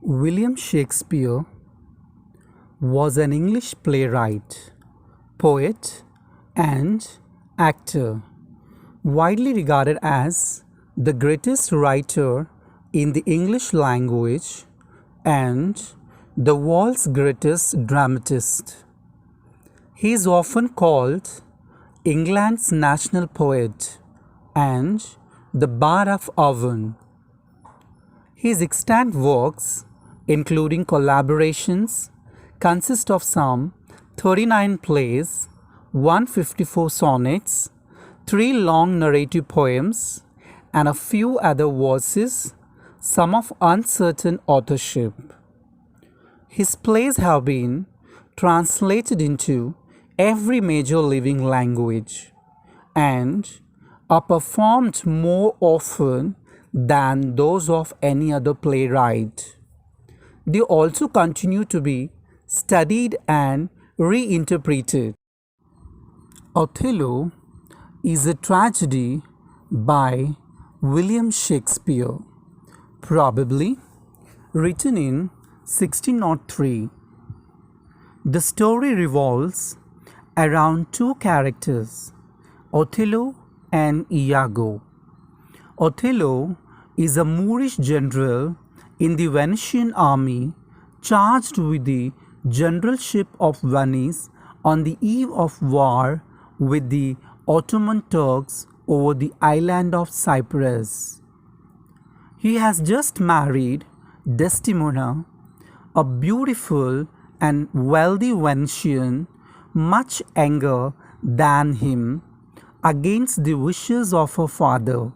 William Shakespeare was an English playwright, poet, and actor, widely regarded as the greatest writer in the English language and the world's greatest dramatist. He is often called England's national poet and the Bard of Avon. His extant works, including collaborations, consist of some 39 plays, 154 sonnets, 3 long narrative poems, and a few other verses, some of uncertain authorship. His plays have been translated into every major living language and are performed more often than those of any other playwright. They also continue to be studied and reinterpreted. Othello is a tragedy by William Shakespeare, probably written in 1603. The story revolves around two characters, Othello and Iago. Othello is a Moorish general in the Venetian army charged with the generalship of Venice on the eve of war with the Ottoman Turks over the island of Cyprus. He has just married Desdemona, a beautiful and wealthy Venetian, much younger than him, against the wishes of her father.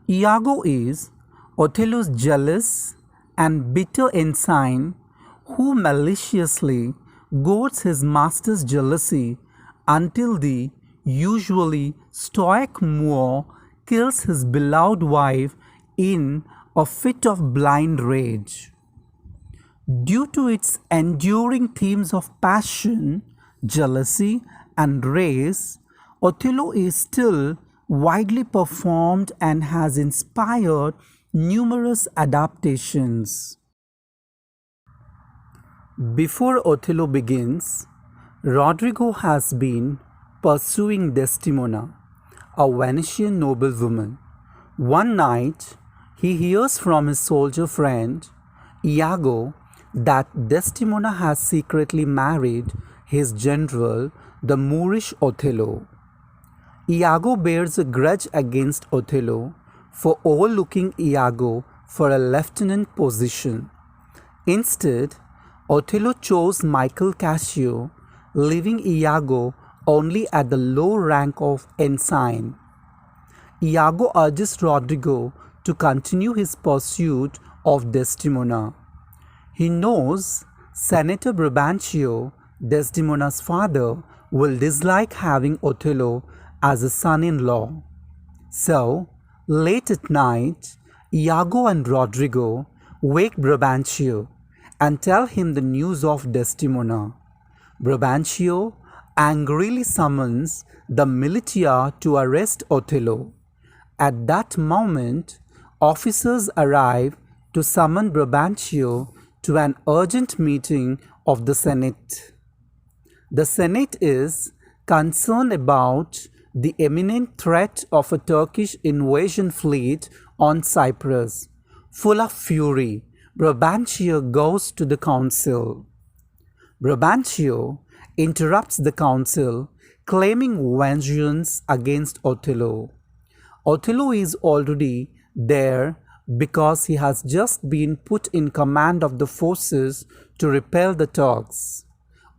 Iago is Othello's jealous and bitter ensign who maliciously goads his master's jealousy until the usually stoic Moor kills his beloved wife in a fit of blind rage. Due to its enduring themes of passion, jealousy, and race, Othello is still widely performed and has inspired numerous adaptations. Before Othello begins, Rodrigo has been pursuing Desdemona, a Venetian noblewoman. One night, he hears from his soldier friend, Iago, that Desdemona has secretly married his general, the Moorish Othello. Iago bears a grudge against Othello for overlooking Iago for a lieutenant position. Instead, Othello chose Michael Cassio, leaving Iago only at the low rank of ensign. Iago urges Rodrigo to continue his pursuit of Desdemona. He knows Senator Brabantio, Desdemona's father, will dislike having Othello as a son-in-law. So, late at night, Iago and Rodrigo wake Brabantio and tell him the news of Desdemona. Brabantio angrily summons the militia to arrest Othello. At that moment, officers arrive to summon Brabantio to an urgent meeting of the Senate. The Senate is concerned about the imminent threat of a Turkish invasion fleet on Cyprus. Full of fury, Brabantio goes to the council. Brabantio interrupts the council, claiming vengeance against Othello. Othello is already there because he has just been put in command of the forces to repel the Turks.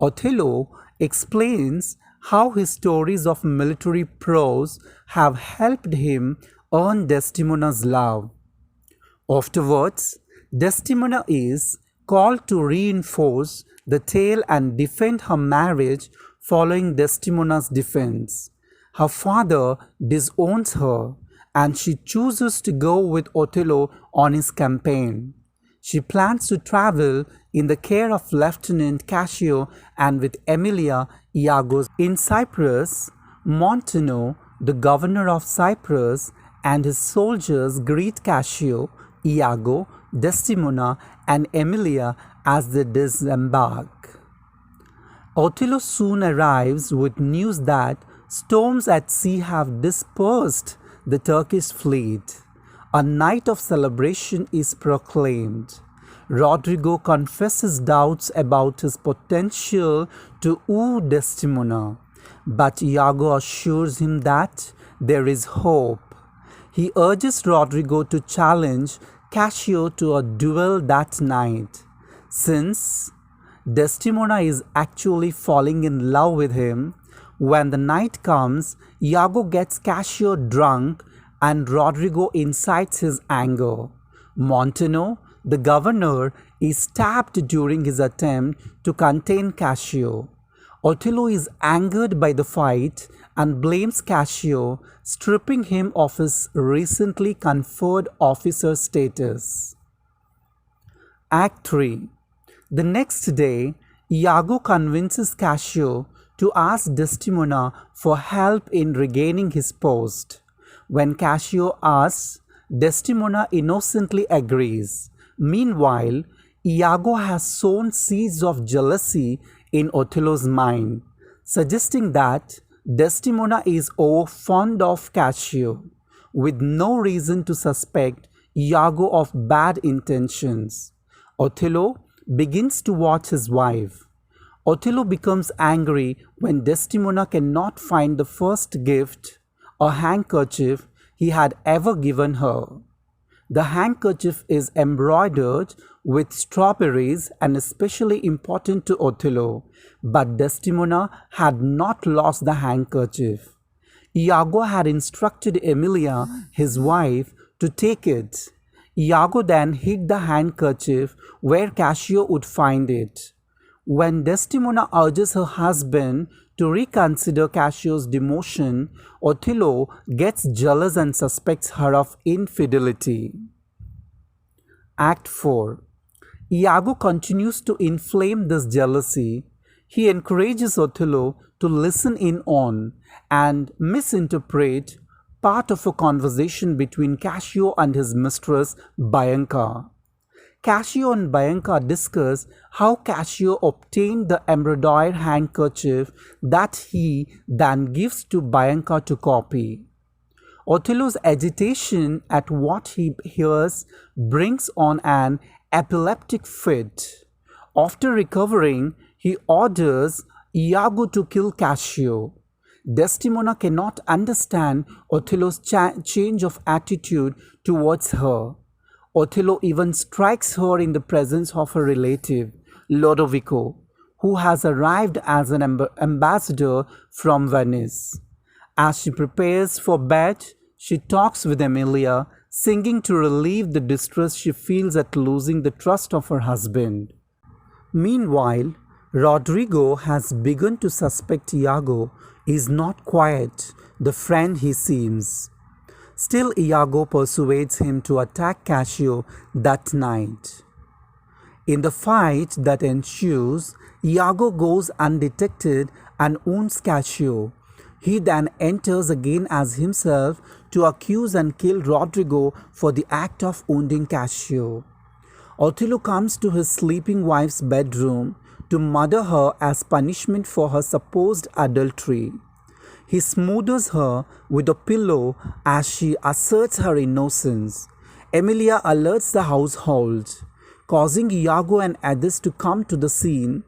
Othello explains how his stories of military prowess have helped him earn Desdemona's love. Afterwards, Desdemona is called to reinforce the tale and defend her marriage following Desdemona's defense. Her father disowns her, and she chooses to go with Othello on his campaign. She plans to travel in the care of Lieutenant Cassio and with Emilia, Iago's. In Cyprus, Montano, the governor of Cyprus, and his soldiers greet Cassio, Iago, Desdemona and Emilia as they disembark. Othello soon arrives with news that storms at sea have dispersed the Turkish fleet. A night of celebration is proclaimed. Rodrigo confesses doubts about his potential to woo Desdemona, but Iago assures him that there is hope. He urges Rodrigo to challenge Cassio to a duel that night, since Desdemona is actually falling in love with him. When the night comes, Iago gets Cassio drunk and Rodrigo incites his anger. Montano, the governor, is stabbed during his attempt to contain Cassio. Othello is angered by the fight and blames Cassio, stripping him of his recently conferred officer status. Act 3. The next day, Iago convinces Cassio to ask Desdemona for help in regaining his post. When Cassio asks, Desdemona innocently agrees. Meanwhile, Iago has sown seeds of jealousy in Othello's mind, suggesting that Desdemona is over-fond of Cassio, with no reason to suspect Iago of bad intentions. Othello begins to watch his wife. Othello becomes angry when Desdemona cannot find the first gift, a handkerchief, he had ever given her. The handkerchief is embroidered with strawberries and especially important to Othello, but Desdemona had not lost the handkerchief. Iago had instructed Emilia, his wife, to take it. Iago then hid the handkerchief where Cassio would find it. When Desdemona urges her husband to reconsider Cassio's demotion, Othello gets jealous and suspects her of infidelity. Act 4. Iago continues to inflame this jealousy. He encourages Othello to listen in on and misinterpret part of a conversation between Cassio and his mistress Bianca. Cassio and Bianca discuss how Cassio obtained the embroidered handkerchief that he then gives to Bianca to copy. Othello's agitation at what he hears brings on an epileptic fit. After recovering, he orders Iago to kill Cassio. Desdemona cannot understand Othello's change of attitude towards her. Othello even strikes her in the presence of her relative, Lodovico, who has arrived as an ambassador from Venice. As she prepares for bed, she talks with Emilia, singing to relieve the distress she feels at losing the trust of her husband. Meanwhile, Rodrigo has begun to suspect Iago is not quite the friend he seems. Still, Iago persuades him to attack Cassio that night. In the fight that ensues, Iago goes undetected and wounds Cassio. He then enters again as himself to accuse and kill Rodrigo for the act of wounding Cassio. Othello comes to his sleeping wife's bedroom to murder her as punishment for her supposed adultery. He smothers her with a pillow as she asserts her innocence. Emilia alerts the household, causing Iago and others to come to the scene.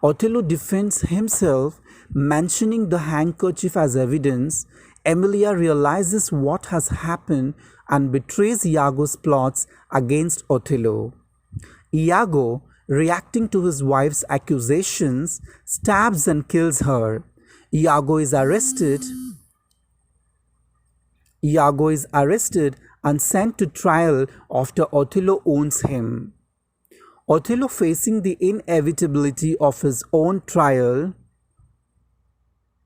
Othello defends himself, mentioning the handkerchief as evidence. Emilia realizes what has happened and betrays Iago's plots against Othello. Iago, reacting to his wife's accusations, stabs and kills her. Iago is arrested and sent to trial after Othello wounds him. Othello, facing the inevitability of his own trial,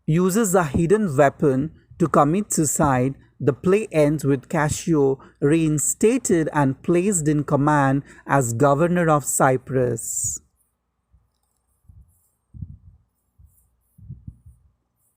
uses a hidden weapon to commit suicide. The play ends with Cassio reinstated and placed in command as governor of Cyprus.